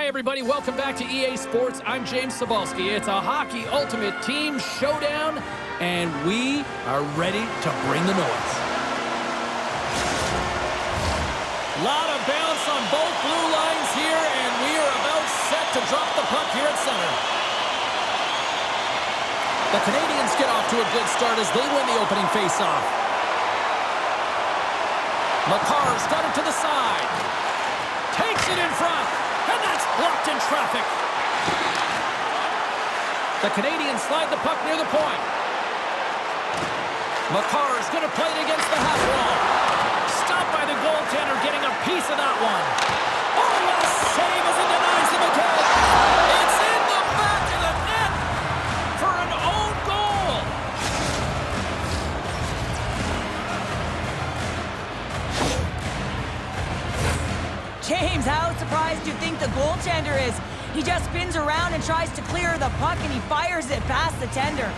everybody, welcome back to EA Sports. I'm James Cebulski. It's a hockey ultimate team showdown, and we are ready to bring the noise. Lot of bounce on both blue lines here, and we are about set to drop the puck here at center. The Canadians get off to a good start as they win the opening faceoff. McCarr's got it to the side. Takes it in front. And that's blocked in traffic. The Canadians slide the puck near the point. McCarr's going to play it against the half wall. Stopped by the goaltender, getting a piece of that one. Oh, what a save as it denies the McCarr. It's in the back of the net for an own goal. James, how surprised do you think the goaltender is? He just spins around and tries to clear the puck, and he fires it past the tender.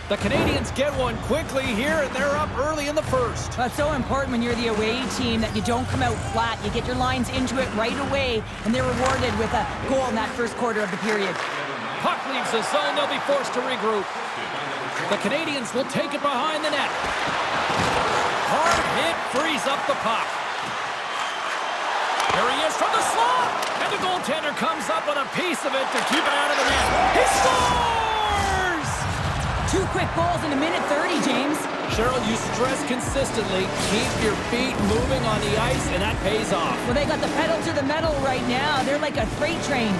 The Canadians get one quickly here, and they're up early in the first. That's so important when you're the away team that you don't come out flat. You get your lines into it right away, and they're rewarded with a goal in that first quarter of the period. Puck leaves the zone. They'll be forced to regroup. The Canadians will take it behind the net. Hard hit frees up the puck. Here he is from the slot. And the goaltender comes up with a piece of it to keep it out of the net. He scores! 2 quick goals in a minute 30, James. Cheryl, you stress consistently, keep your feet moving on the ice, and that pays off. Well, they got the pedal to the metal right now. They're like a freight train.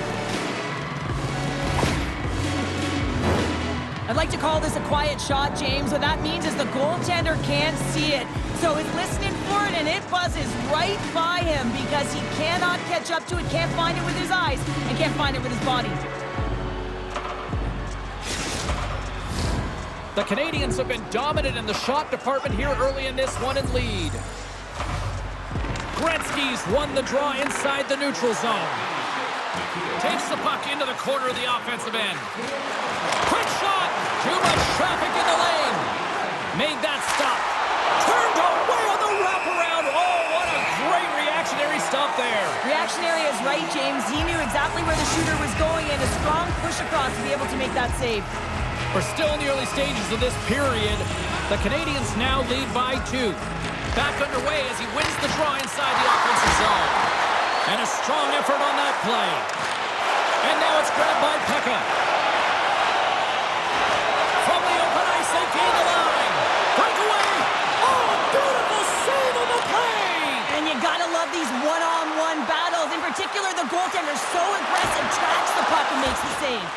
I'd like to call this a quiet shot, James. What that means is the goaltender can't see it. So he's listening for it, and it buzzes right by him because he cannot catch up to it, can't find it with his eyes, and can't find it with his body. The Canadians have been dominant in the shot department here early in this one and lead. Gretzky's won the draw inside the neutral zone. Takes the puck into the corner of the offensive end. Quick shot! Too much traffic in the lane. Made that stop. Turned away on the wraparound. Oh, what a great reactionary stop there. Reactionary is right, James. He knew exactly where the shooter was going, and a strong push across to be able to make that save. We're still in the early stages of this period. The Canadians now lead by 2. Back underway as he wins the draw inside the offensive zone. And a strong effort on that play. And now it's grabbed by Pekka. From the open ice, they gain the line. Breakaway. Oh, beautiful save on the play. And you gotta love these one-on-one battles. In particular, the goaltender so aggressive, tracks the puck and makes the save.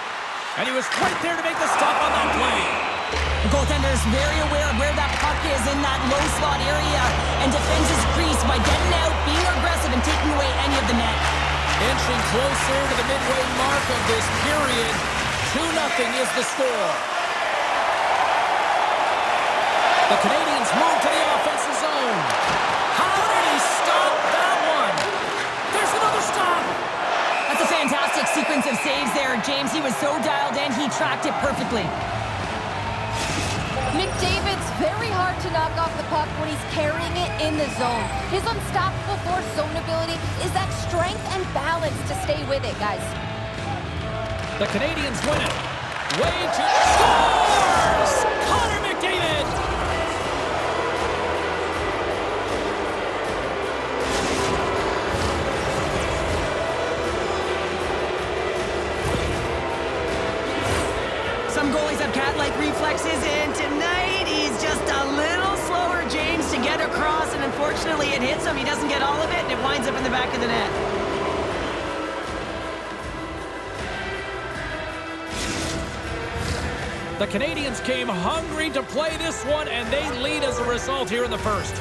And he was right there to make the stop on that play. The goaltender is very aware of where that puck is in that low slot area and defends his crease by getting out, being aggressive, and taking away any of the net. Inching closer to the midway mark of this period. 2-0 is the score. The Canadians move to the offensive zone. How did he stop that one? There's another stop. That's a fantastic sequence of saves there, James. He was so dialed in, he tracked it perfectly. McDavid's very hard to knock off the puck when he's carrying it in the zone. His unstoppable force zone ability is that strength and balance to stay with it, guys. The Canadians win it. Way to scores! Connor McDavid! Some goalies have cat-like reflexes, and tonight he's just a little slower, James, to get across, and unfortunately it hits him. He doesn't get all of it, and it winds up in the back of the net. The Canadians came hungry to play this one, and they lead as a result here in the first.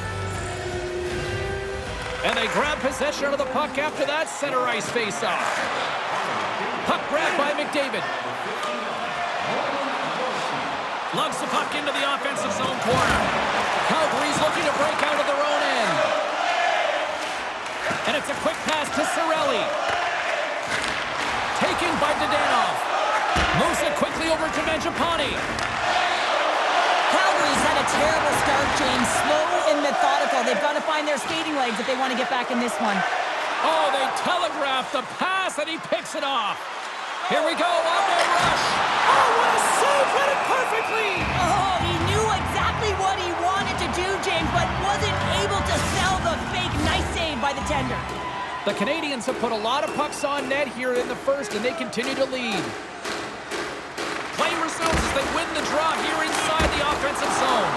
And they grab possession of the puck after that center ice faceoff. Puck grabbed by McDavid. Lugs the puck into the offensive zone corner. Calgary's looking to break out of their own end. And it's a quick pass to Cirelli. Taken by Dadonov. Moves it quickly over to Mangiapane. Calgary Calgary's had a terrible start, James. Slow and methodical. They've got to find their skating legs if they want to get back in this one. Oh, they telegraphed the pass, and he picks it off. Here we go, one-man rush. Oh, what a save! Read it perfectly! Oh, he knew exactly what he wanted to do, James, but wasn't able to sell the fake. Nice save by the tender. The Canadians have put a lot of pucks on net here in the first, and they continue to lead. Play resumes as they win the draw here inside the offensive zone.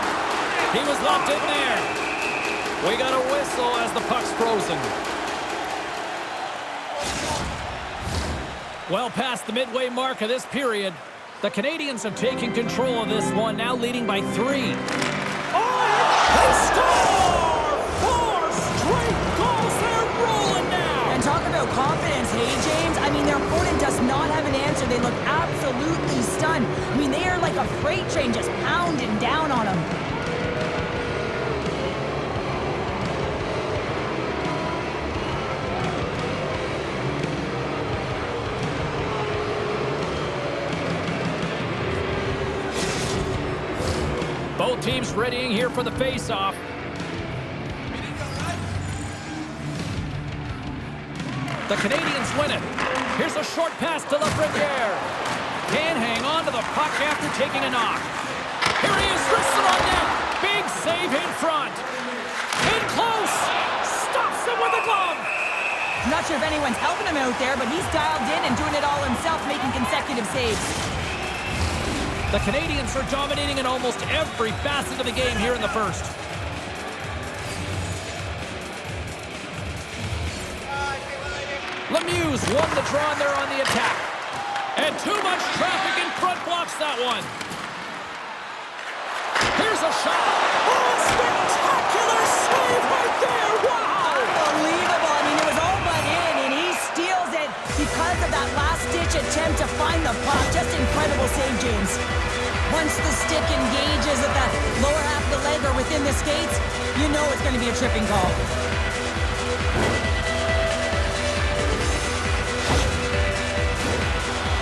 He was locked in there. We got a whistle as the puck's frozen. Well past the midway mark of this period, the Canadians have taken control of this one, now leading by 3. Oh, they score! 4 straight goals, they're rolling now! And talk about confidence, hey, James? I mean, their opponent does not have an answer. They look absolutely stunned. I mean, they are like a freight train just pounding down on them. Both teams readying here for the face-off. The Canadians win it. Here's a short pass to Lafreniere. Can hang on to the puck after taking a knock. Here he is, wrists it on net. Big save in front. In close. Stops him with a glove. I'm not sure if anyone's helping him out there, but he's dialed in and doing it all himself, making consecutive saves. The Canadians are dominating in almost every facet of the game here in the first. Lemieux won the draw, and they're on the attack. And too much traffic in front blocks that one. Here's a shot. Oh, spectacular save right there. Wow! Unbelievable. I mean, it was all but in, and he steals it because of that last-ditch attempt to find the puck. Just incredible save, James. Once the stick engages at the lower half of the leg or within the skates, you know it's going to be a tripping call.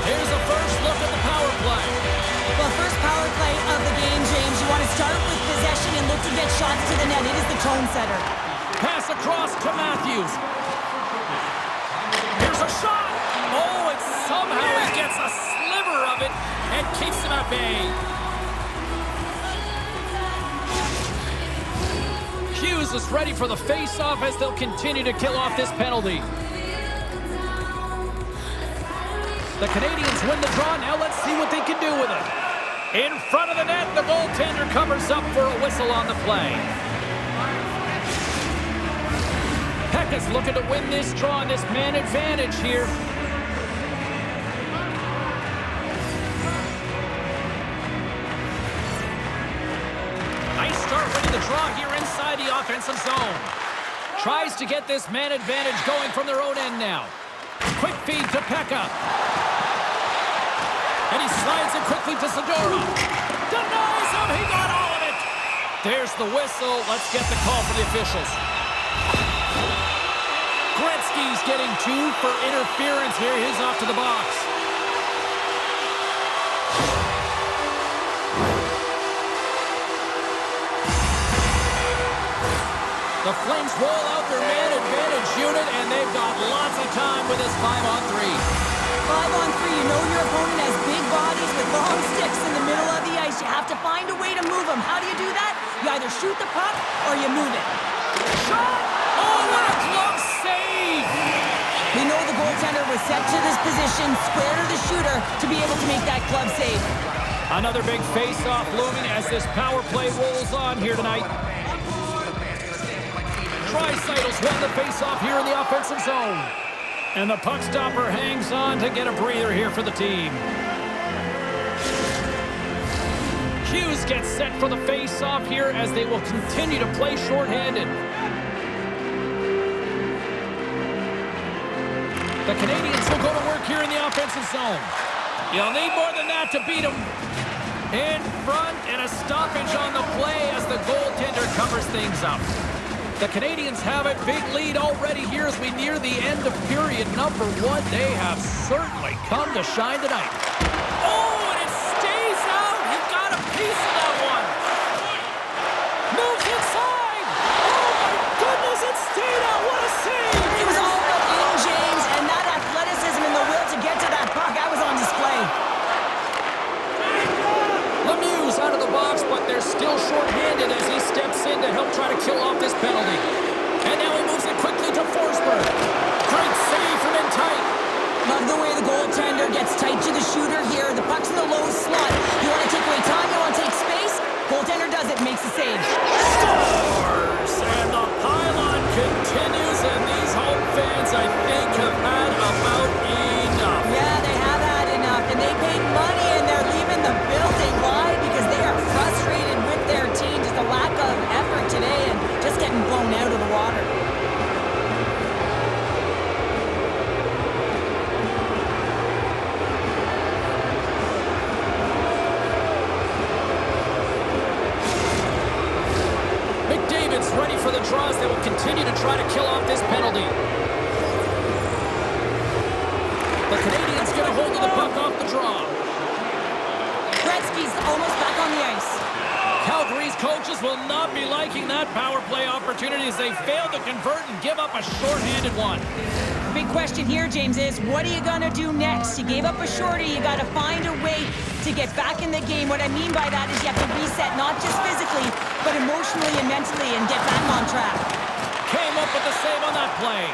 Here's a first look at the power play. Well, first power play of the game, James. You want to start with possession and look to get shots to the net. It is the tone setter. Pass across to Matthews. Here's a shot. Oh, and somehow he gets a sliver of it and keeps him at bay. Hughes is ready for the face-off as they'll continue to kill off this penalty. The Canadians win the draw. Now let's see what they can do with it. In front of the net, the goaltender covers up for a whistle on the play. Peck is looking to win this draw on this man advantage here. Nice start winning the draw here inside the offensive zone. Tries to get this man advantage going from their own end now. Quick feed to Pekka. And he slides it quickly to Zadorov. Denies him. He got all of it. There's the whistle. Let's get the call for the officials. Gretzky's getting 2 for interference here. He's off to the box. The Flames roll out their man advantage unit, and they've got lots of time with this 5-on-3. 5-on-3, you know your opponent has big bodies with long sticks in the middle of the ice. You have to find a way to move them. How do you do that? You either shoot the puck or you move it. Shot! Oh, what a glove save! We know the goaltender was set to this position, square to the shooter, to be able to make that glove save. Another big face-off looming as this power play rolls on here tonight. Tricycles won the face-off here in the offensive zone. And the puck stopper hangs on to get a breather here for the team. Hughes gets set for the face-off here as they will continue to play shorthanded. The Canadians will go to work here in the offensive zone. You'll need more than that to beat them. In front and a stoppage on the play as the goaltender covers things up. The Canadians have a big lead already here as we near the end of period number 1. They have certainly come to shine tonight. Oh, and it stays out. He got a piece of that one. Stena, what a save! It was all but in, James, and that athleticism and the will to get to that puck, that was on display. Lemieux's out of the box, but they're still short-handed as he steps in to help try to kill off this penalty. And now he moves it quickly to Forsberg. Great save from in tight. Love the way the goaltender gets tight to the shooter here. The puck's in the low slot. You want to take away time, you want to take space. Goaltender does it, makes the save. Scores! And the pylon continues, and these home fans, I think, have had about enough. Yeah, they have had enough, and they paid money, and they're leaving the building. Why? Because they are frustrated with their team. Just a lack of effort today and just getting blown out of the water. McDavid's ready for the draws that will continue to try to kill off this penalty. The Canadians get a hold of the puck off the draw. Gretzky's almost back on the ice. Calgary's coaches will not be liking that power play opportunity as they fail to convert and give up a shorthanded one. The big question here, James, is what are you going to do next? You gave up a shorty. You got to find a way to get back in the game. What I mean by that is you have to reset, not just physically, but emotionally and mentally, and get back on track. Came up with the save on that play.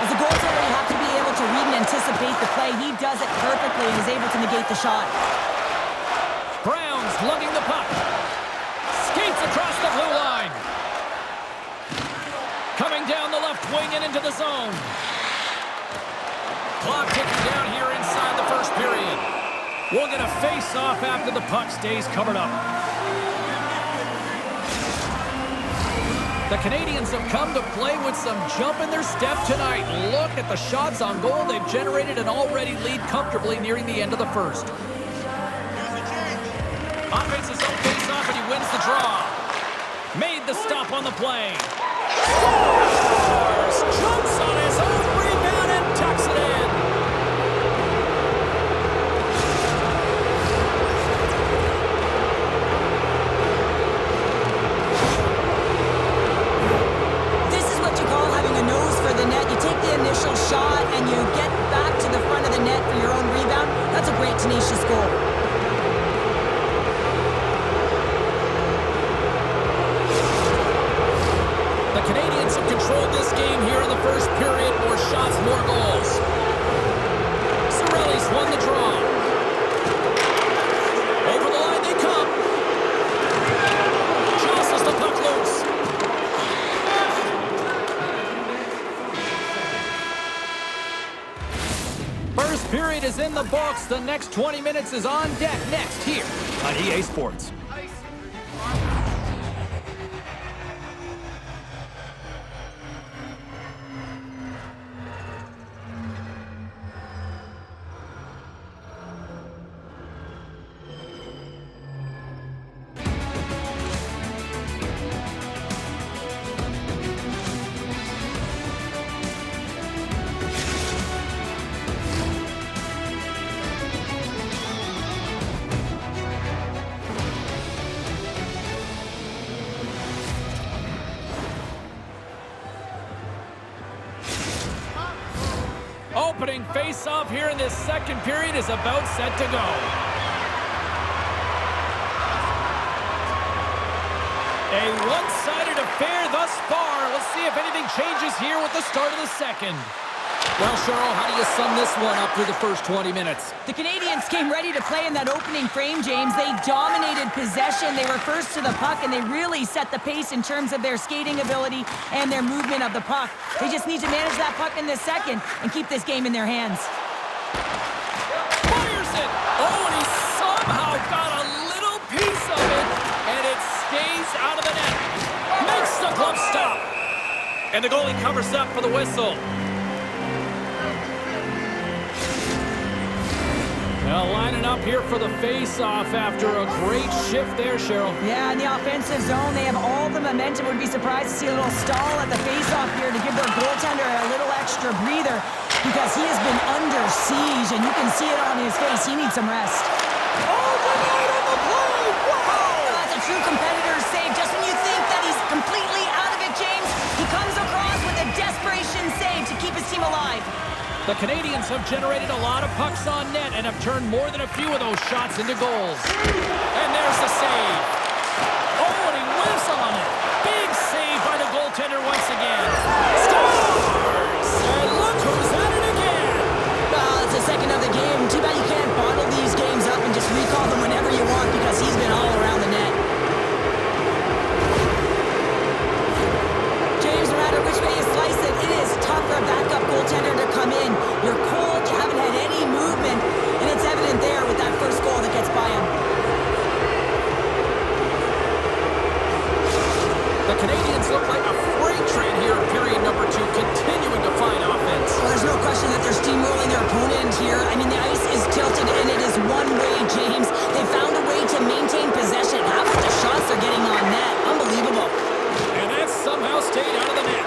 As a goaltender, you have to be able to read and anticipate the play. He does it perfectly and is able to negate the shot. Brown's lugging the puck. Skates across the blue line. Coming down the left wing and into the zone. Clock ticking down here inside the first period. We'll get a face-off after the puck stays covered up. The Canadians have come to play with some jump in their step tonight. Look at the shots on goal. They've generated an already lead comfortably nearing the end of the first. Offense his own face-off and he wins the draw. Made the stop on the play. Scores! Jumps on his own rebound and tucks it in. This is what you call having a nose for the net. You take the initial shot and you get back to the front of the net for your own rebound. That's a great, tenacious goal. The Canadians have controlled this game here in the first period. More shots, more goals. Cirelli's won the draw. Over the line they come. Jostles the puck loose. First period is in the books. The next 20 minutes is on deck next here on EA Sports. Opening face-off here in this second period is about set to go. A one-sided affair thus far. Let's see if anything changes here with the start of the second. Well, Cheryl, how do you sum this one up through the first 20 minutes? The Canadians came ready to play in that opening frame, James. They dominated possession. They were first to the puck, and they really set the pace in terms of their skating ability and their movement of the puck. They just need to manage that puck in the second and keep this game in their hands. Fires it! Oh, and he somehow got a little piece of it, and it stays out of the net. Makes the glove stop. And the goalie covers up for the whistle. Well, lining up here for the face-off after a great shift there, Cheryl. Yeah, in the offensive zone, they have all the momentum. Would be surprised to see a little stall at the face-off here to give their goaltender a little extra breather because he has been under siege, and you can see it on his face. He needs some rest. Oh, denied on the play! Wow! That's a true competitor's save. Just when you think that he's completely out of it, James, he comes across alive. The Canadians have generated a lot of pucks on net and have turned more than a few of those shots into goals. And there's the save. Oh, and he whiffs on it. Big save by the goaltender once again. Scores! And look who's at it again. Well, it's the second of the game. Too bad you can't bottle these games up and just recall them whenever you want because he's been all around the net. James, no matter which way you slice it, it is tough for a backup goaltender to come in. You're cold, you haven't had any movement, and it's evident there with that first goal that gets by him. The Canadians look like a freight train here in period number 2, continuing to find offense. Well, there's no question that they're steamrolling their opponent here. I mean, the ice is tilted, and it is one way, James. They found a way to maintain possession. How about the shots they're getting on net? Unbelievable. And that somehow stayed out of the net.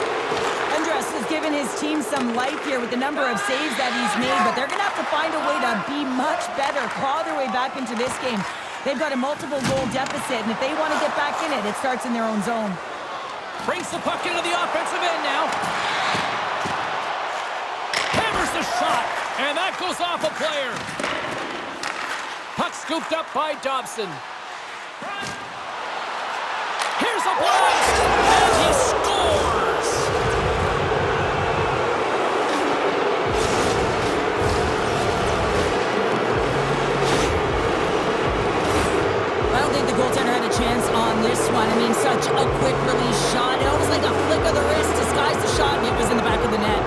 Andres has given his team some life here with the number of saves that he's made, but they're going to have to find a way to be much better, claw their way back into this game. They've got a multiple goal deficit, and if they want to get back in it, it starts in their own zone. Brings the puck into the offensive end now. Hammers the shot, and that goes off a player. Puck scooped up by Dobson. Here's a blast, and he scores! I don't think the goaltender had a chance on this one. I mean, such a quick release shot. It was like a flick of the wrist, disguised the shot, and it was in the back of the net.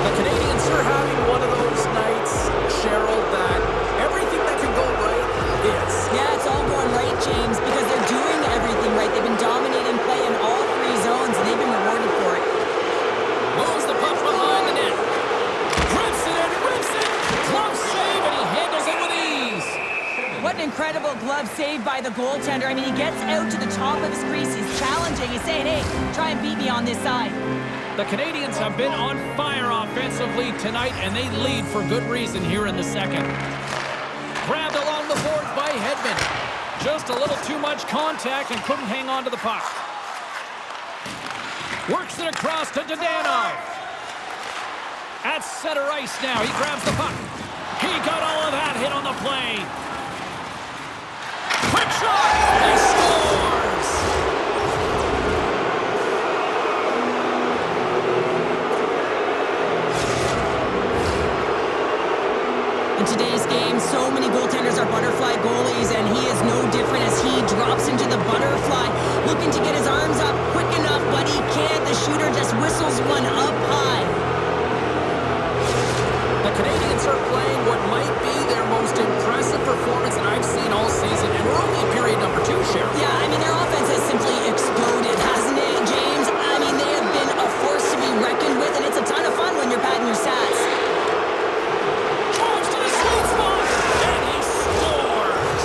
The Canadians are having one of those nights, Cheryl, that everything that can go right is. Yeah, it's all going right, James, because they're doing everything right. They've been dominating play in all 3 zones, and they've been rewarded for it. Moves the puck behind the net. Rips it and rips it. Glove save, and he handles it with ease. What an incredible glove save by the goaltender. I mean, he gets out to the top of his crease. He's challenging. He's saying, hey, try and beat me on this side. The Canadians have been on fire offensively tonight, and they lead for good reason here in the second. Grabbed along the boards by Hedman. Just a little too much contact and couldn't hang on to the puck. Works it across to Dadano. At center ice now. He grabs the puck. He got all of that hit on the play. Quick shot! He scores! In today's game, so many goaltenders are butterfly goalies, and he is no different as he drops into the butterfly, looking to get his arms up quick enough, but he can't. The shooter just whistles one up high. The Canadians are playing what might be their most impressive performance that I've seen all season, and we're only in period number 2, Cheryl. Yeah, I mean, their offense has simply exploded, hasn't it, James? I mean, they have been a force to be reckoned with, and it's a ton of fun when you're padding your stats. Drives to the sweet spot, and he scores!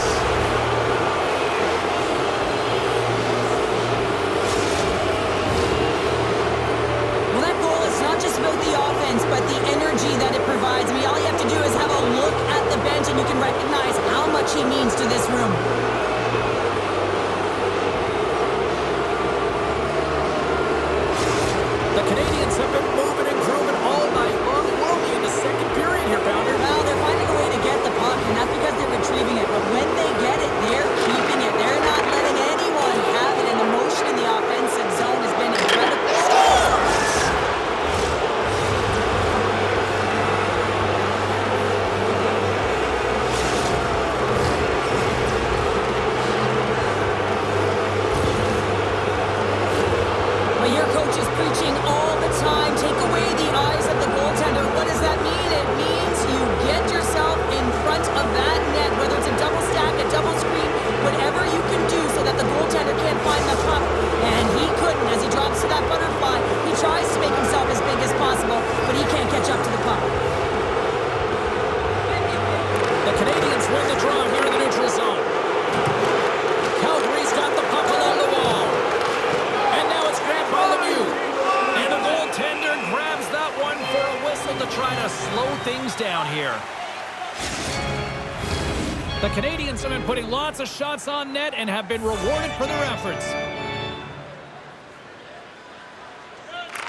Well, that goal is not just about the offense, but the energy that it provides. I mean, all you have to do is have a look at the bench, and you can recognize how much he means to this room. The Canadians have been moving and grooving all night long. We're only in the second period here, Pounder. Well, they're finding a way to get the puck, and that's because they're retrieving it. But when they get it, they're keeping it. They're not letting anyone have it, and the motion in the offensive zone has been incredible. The Canadians have been putting lots of shots on net and have been rewarded for their efforts.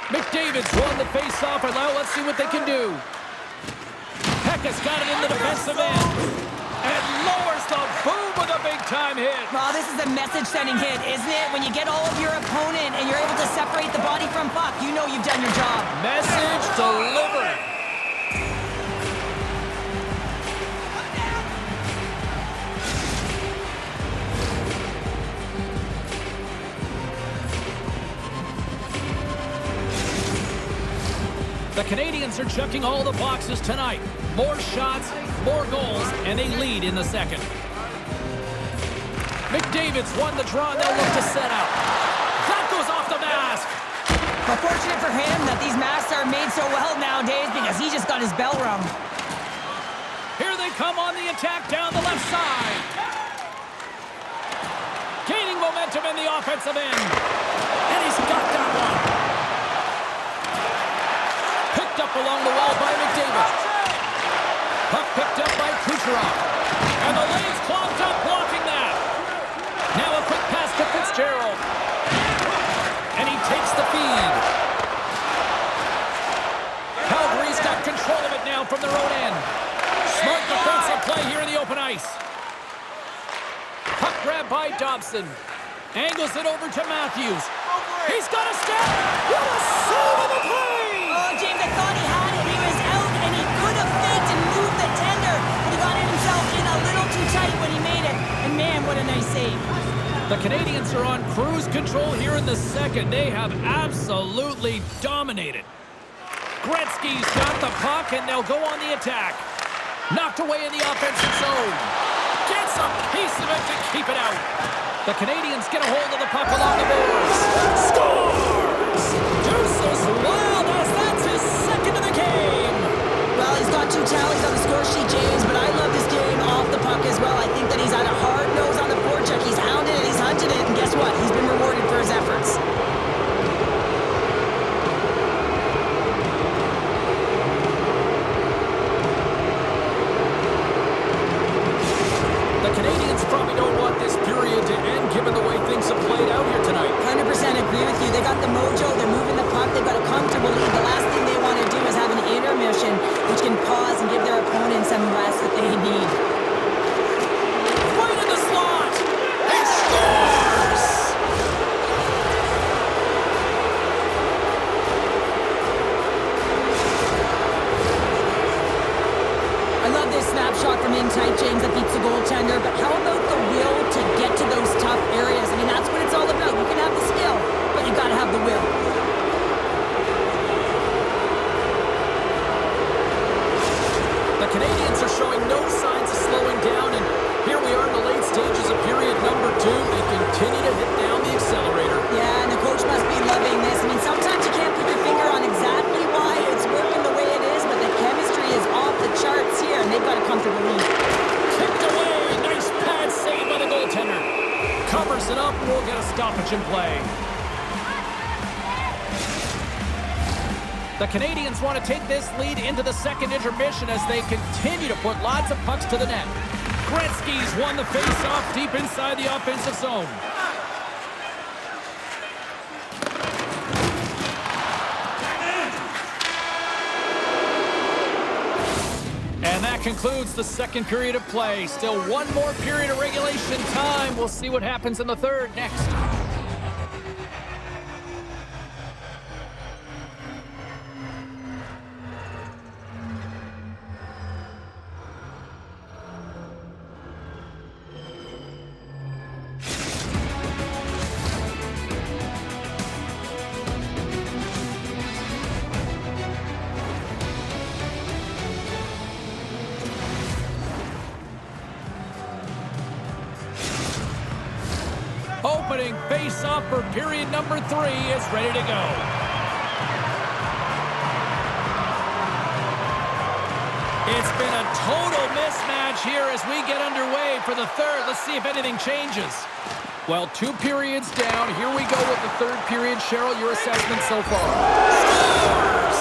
McDavid's won the face-off, and now let's see what they can do. Pekka's got it in the defensive end. And lowers the boom with a big-time hit. Well, this is a message-sending hit, isn't it? When you get all of your opponent and you're able to separate the body from puck, you know you've done your job. Message delivered. The Canadians are checking all the boxes tonight. More shots, more goals, and they lead in the second. McDavid's won the draw, and they'll look to set out. That goes off the mask. Well, fortunate for him that these masks are made so well nowadays because he just got his bell rung. Here they come on the attack down the left side. Gaining momentum in the offensive end. And he's got that one. Picked up along the wall by McDavid. Puck picked up by Kucherov. And the lane's clogged up, blocking that. Now a quick pass to Fitzgerald. And he takes the feed. Calgary's got control of it now from their own end. Smart defensive play here in the open ice. Puck grab by Dobson. Angles it over to Matthews. He's got a step. What a save of the play! Oh, James, I thought he had it. He was out, and he could have faked and moved the tender, but he got himself in a little too tight when he made it. And man, what a nice save. The Canadians are on cruise control here in the second. They have absolutely dominated. Gretzky's got the puck, and they'll go on the attack. Knocked away in the offensive zone. Gets a piece of it to keep it out. The Canadians get a hold of the puck along the boards. Scores! Deuces Wild as that's his second of the game. Well, he's got 2 tallies on the score sheet, James, but I love this game off the puck as well. I think that he's had a hard nose on the forecheck. He's hounded it, he's hunted it, and guess what? He's been rewarded for his efforts. The Canadians probably don't want this period to end given the way things have played out here tonight. 100% agree with you. They got the mojo, they're moving the puck, they've got a comfortable lead. The last thing they want to do is have an intermission, which can pause and give their opponents some rest that they need. Right in the slot! He scores! I love this snapshot from in tight, James, that beats the goaltender, but how about the will to get to those tough areas? I mean, that's what it's all about. You can have the skill, but you got to have the will. The Canadians are showing no signs of slowing down, and here we are in the late stages of period number 2. They continue to hit down the accelerator. Yeah, and the coach must be loving this. I mean, sometimes you can't put your finger on exactly why it's working the way it is, but the chemistry is off the charts here, and they've got a comfortable lead. Kicked away. Nice pad save by the goaltender. Covers it up, and we'll get a stoppage in play. The Canadians want to take this lead into the second intermission as they continue to put lots of pucks to the net. Gretzky's won the face-off deep inside the offensive zone. And that concludes the second period of play. Still one more period of regulation time. We'll see what happens in the third next. Opening face-off for period number 3 is ready to go. It's been a total mismatch here as we get underway for the third. Let's see if anything changes. Well, 2 periods down. Here we go with the third period. Cheryl, your assessment so far. Scores!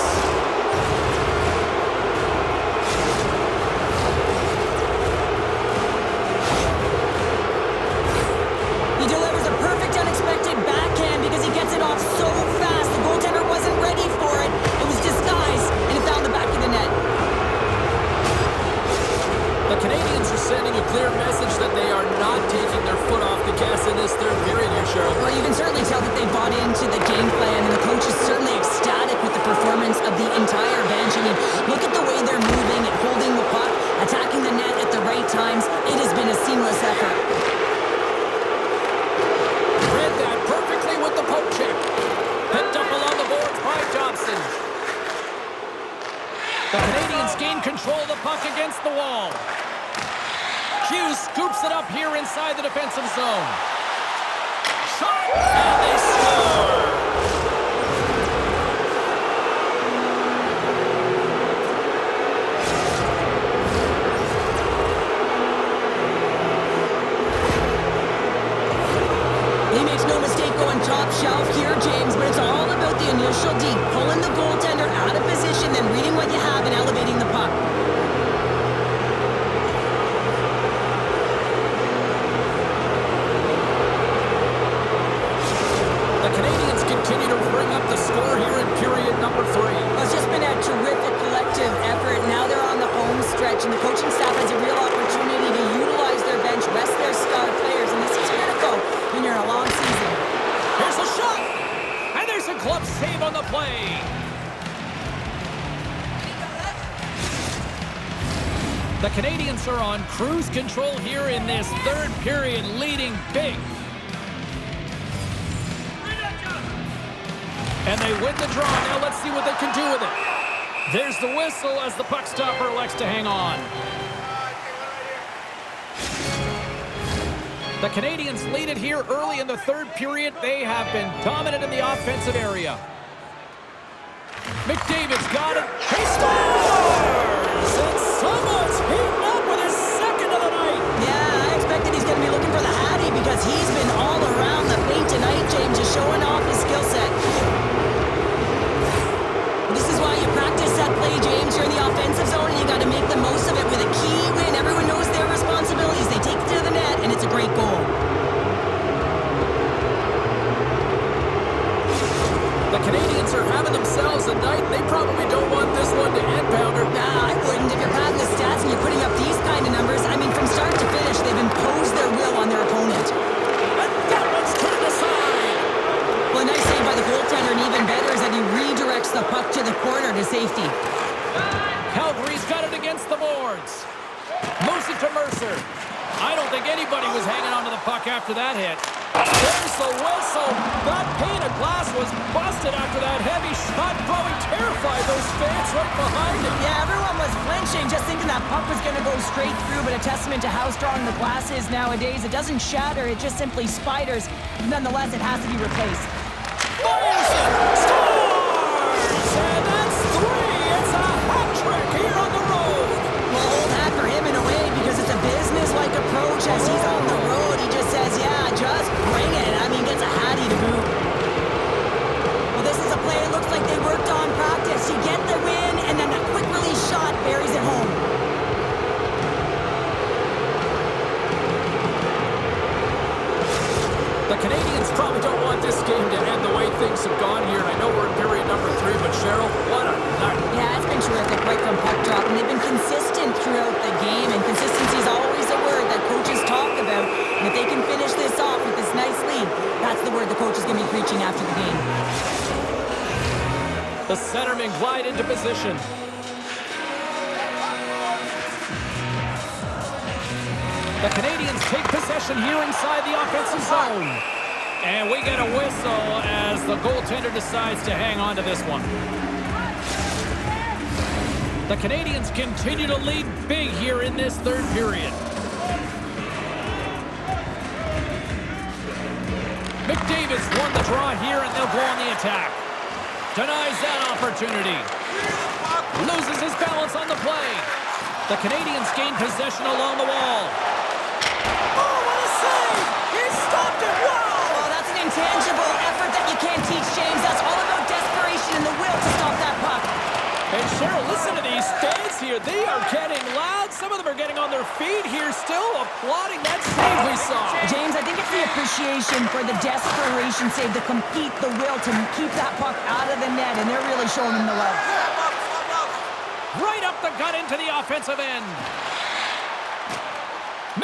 clear message that they are not taking their foot off the gas in this third period here, Cheryl. Well, you can certainly tell that they bought into the game plan, and the coach is certainly ecstatic with the performance of the entire bench. I mean, look at the way they're moving and holding the puck, attacking the net at the right times. It has been a seamless effort. Read that perfectly with the poke check. Picked up along the boards by Johnson. The Canadians gain control of the puck against the wall. Hughes scoops it up here inside the defensive zone. Shot, and they score! He makes no mistake going top shelf here, James, but it's all about the initial D, pulling the goaltender out of position, then reading what you have and elevating the puck. The Canadians continue to bring up the score here in period number 3. Well, it's just been a terrific collective effort. Now they're on the home stretch, and the coaching staff has a real opportunity to utilize their bench, rest their star players, and this is critical when you're in a long season. Here's a shot! And there's a glove save on the play. The Canadians are on cruise control here in this third period, leading big. And they win the draw. Now let's see what they can do with it. There's the whistle as the puck stopper elects to hang on. The Canadians lead it here early in the third period. They have been dominant in the offensive area. McDavid's got it. He scores! And someone's heating up with his second of the night. Yeah, I expected he's going to be looking for the Hattie because he's been all around the paint tonight, James, just showing off his skill set. This is why you practice that play, James. You're in the offensive zone, and you got to make the most of it with a key win. Everyone knows their responsibilities. They take it to the net, and it's a great goal. The Canadians are having themselves a night. They probably don't want this one to end, Pounder. Nah, I wouldn't. If you're padding the stats and you're putting up these kind of numbers, I mean, from start to finish, they've imposed their will on their opponent. And that one's turned aside. Well, a nice save by the goaltender, and even better is that he redirects the puck to the corner to safety. Calgary's got it against the boards. Moves it to Mercer. I don't think anybody was hanging onto the puck after that hit. There's the whistle. That pane of glass was busted after that heavy shot, probably terrified those fans right behind him. Yeah, everyone was flinching, just thinking that puck was going to go straight through, but a testament to how strong the glass is nowadays. It doesn't shatter, it just simply spiders. Nonetheless, it has to be replaced. Fires it! Scores! And that's 3! It's a hat trick here on the road! Well, old hat for him in a way, because it's a business-like approach as he's on the road. He just says, yeah, just bring it. I mean, gets a hattie to boot. Well, this is a play it looks like they worked on practice. You get the win, and then that quick release shot buries it home. The Canadians probably don't want this game to end the way things have gone here. I know we're in period number 3, but Cheryl, what a night. Yeah, it's been terrific right from puck drop, and they've been consistent throughout the game, and consistency is always a word that coaches talk about. And if they can finish this off with this nice lead, that's the word the coach is going to be preaching after the game. The centermen glide into position. The Canadians take possession here inside the offensive zone. And we get a whistle as the goaltender decides to hang on to this one. The Canadians continue to lead big here in this third period. McDavid's won the draw here, and they'll go on the attack. Denies that opportunity. Loses his balance on the play. The Canadians gain possession along the wall. Oh, what a save! He stopped it! Wow! Well, that's an intangible effort that you can't teach, James. That's all about desperation and the will to stop that puck. And Cheryl, listen to these fans here. They are getting loud. Some of them are getting on their feet here, still applauding that save we saw. James, I think it's the appreciation for the desperation save, to compete, the will to keep that puck out of the net, and they're really showing him the love. Right up the gut into the offensive end.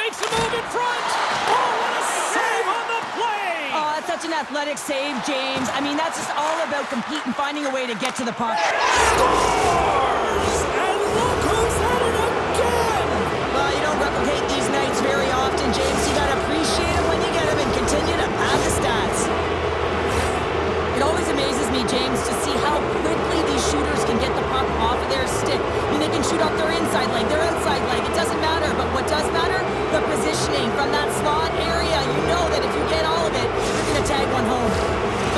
makes a move in front. Oh, what a save on the play. Oh, that's such an athletic save, James. I mean, that's just all about competing, finding a way to get to the puck. Scores! And look who's at it again. Well, you don't replicate these nights very often, James. You gotta appreciate them when you get them and continue to pad the stats. It always amazes me, James, to see how quickly these shooters can get the puck off of their stick. I mean, they can shoot off their inside leg, their outside leg. It doesn't matter. But what does matter? The positioning from that slot area. You know that if you get all of it, you're going to tag one home.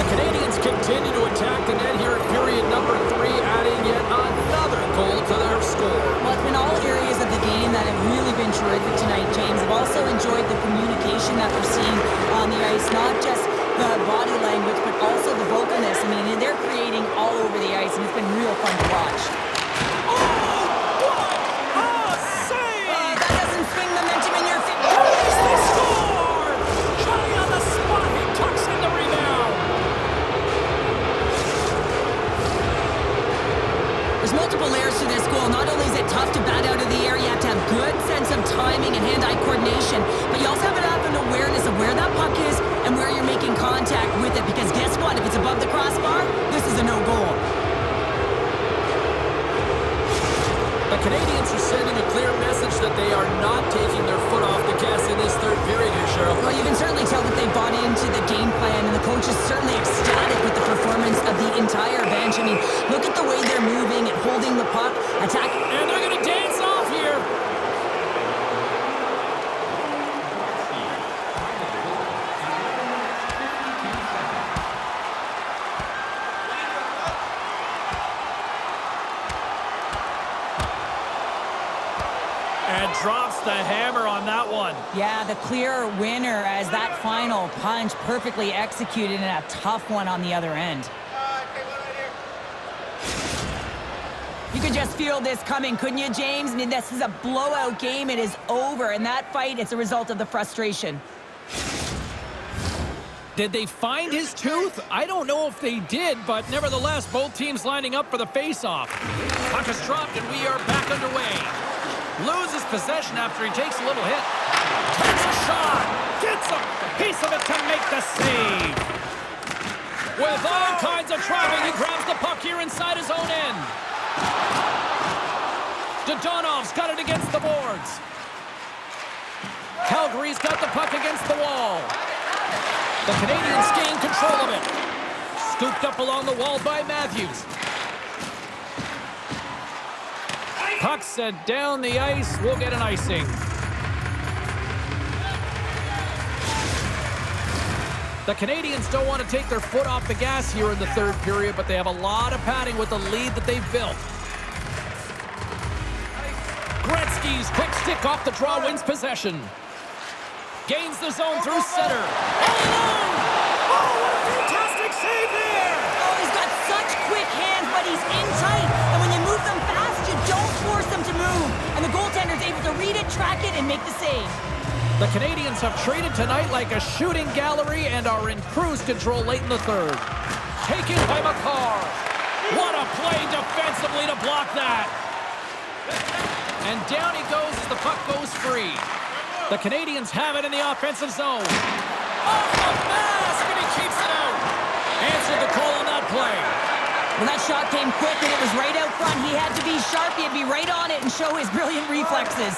The Canadians continue to attack the net here at period number 3, adding yet another goal to their score. Well, it's been all areas of the game that have really been terrific tonight, James. I've also enjoyed the communication that we're seeing on the ice, not just the body language, but also the vocalness. I mean, they're creating all over the ice, and it's been real fun to watch. Oh, what a save! That doesn't swing momentum in your favor. They score! Johnny on the spot, he tucks in the rebound. There's multiple layers to this goal. Not only is it tough to bat out of the air, you have to have good sense of timing and hand-eye coordination, but you also have to have an awareness of where that puck is and where you're making contact with it, because guess what? If it's above the crossbar, this is a no-goal. The Canadians are sending a clear message that they are not taking their foot off the gas in this third period here, Cheryl. Well, you can certainly tell that they bought into the game plan, and the coach is certainly ecstatic with the performance of the entire bench. I mean, look at the way they're moving and holding the puck, attacking. And they're going to dance off here. And drops the hammer on that one. Yeah, the clear winner as that final punch perfectly executed and a tough one on the other end. You could just feel this coming, couldn't you, James? I mean, this is a blowout game. It is over, and that fight, it's a result of the frustration. Did they find his tooth? I don't know if they did, but nevertheless, both teams lining up for the face-off. Puck is dropped, and we are back underway. Loses possession after he takes a little hit. Takes a shot. Gets a piece of it to make the save. With all kinds of traffic, he grabs the puck here inside his own end. Dodonov's got it against the boards. Calgary's got the puck against the wall. The Canadians gain control of it. Scooped up along the wall by Matthews. Puck sent down the ice. We'll get an icing. The Canadians don't want to take their foot off the gas here in the third period, but they have a lot of padding with the lead that they've built. Gretzky's quick stick off the draw wins possession. Gains the zone through center. All alone! Oh, what a fantastic save there! Oh, he's got such quick hands, but he's in tight. And when you move them fast, you don't force them to move. And the goaltender's able to read it, track it, and make the save. The Canadians have traded tonight like a shooting gallery and are in cruise control late in the third. Taken by McCarr. What a play defensively to block that. And down he goes as the puck goes free. The Canadians have it in the offensive zone. Off the mask, and he keeps it out. Answered the call on that play. When that shot came quick and it was right out front, he had to be sharp, he had to be right on it and show his brilliant reflexes.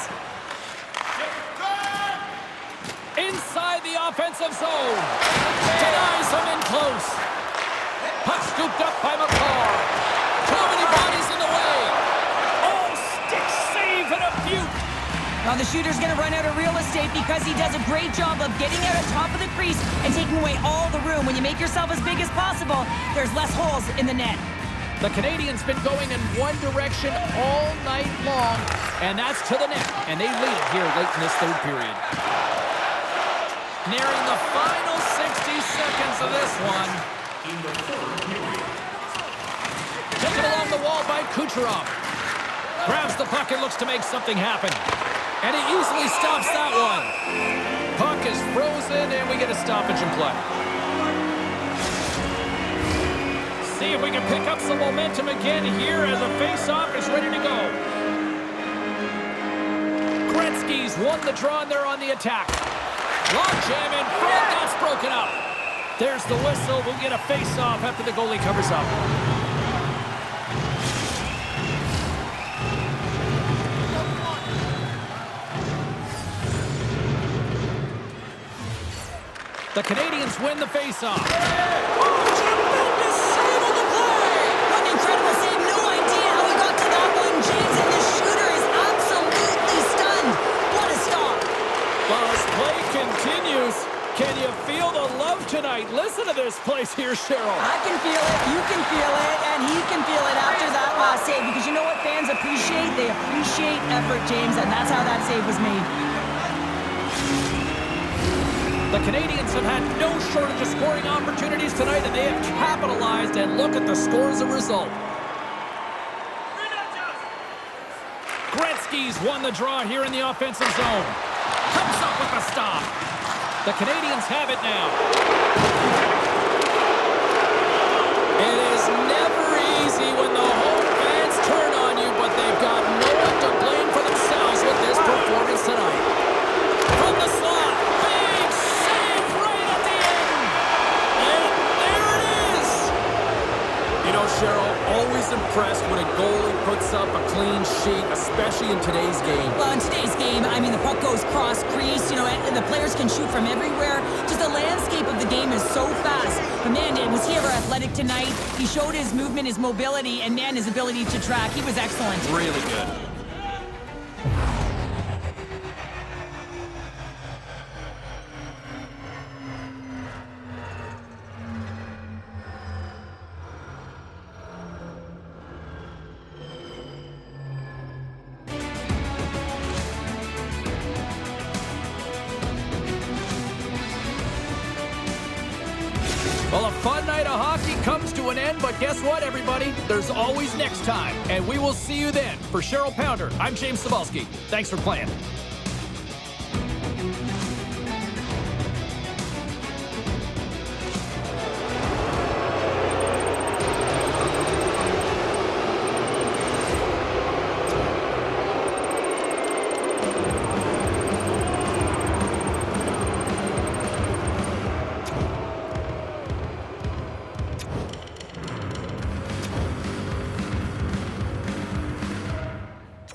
Inside the offensive zone. Denies him in close. Puck scooped up by McCarr. Too many bodies in the way. Oh, stick save and a beaut. Now the shooter's going to run out of real estate because he does a great job of getting out on top of the crease and taking away all the room. When you make yourself as big as possible, there's less holes in the net. The Canadians been going in one direction all night long, and that's to the net. And they lead it here late in this third period. Nearing the final 60 seconds of this one. Taken along the wall by Kucherov. Grabs the puck and looks to make something happen. And he easily stops that one. Puck is frozen, and we get a stoppage in play. See if we can pick up some momentum again here as the face-off is ready to go. Gretzky Gretzky's won the draw, and they're on the attack. Long jam in front. That's broken up. There's the whistle. We'll get a face-off after the goalie covers up. The Canadians win the face-off. Oh, tremendous save on the play! What an incredible save. No idea how he got to that one, James, and the shooter is absolutely stunned. What a stop. Well, as play continues, can you feel the love tonight? Listen to this place here, Cheryl. I can feel it, you can feel it, and he can feel it after that last save, because you know what fans appreciate? They appreciate effort, James, and that's how that save was made. The Canadians have had no shortage of scoring opportunities tonight, and they have capitalized, and look at the score as a result. Gretzky's won the draw here in the offensive zone. Comes up with a stop. The Canadians have it now. It is never easy when the home fans turn on you, but they've got no one to blame for themselves with this performance tonight. From the slot, big save right at the end. And there it is. You know, Cheryl, always impressed when a goalie puts up a clean sheet, especially in today's game. Well, in today's game, I mean, the puck goes cross-crease, you know, and the players can shoot from everywhere. Just the landscape of the game is so fast. But, man, was he ever athletic tonight? He showed his movement, his mobility, and, man, his ability to track. He was excellent. Really good. Well, a fun night of hockey comes to an end, but guess what, everybody? There's always next time, and we will see you then. For Cheryl Pounder, I'm James Cybulski. Thanks for playing.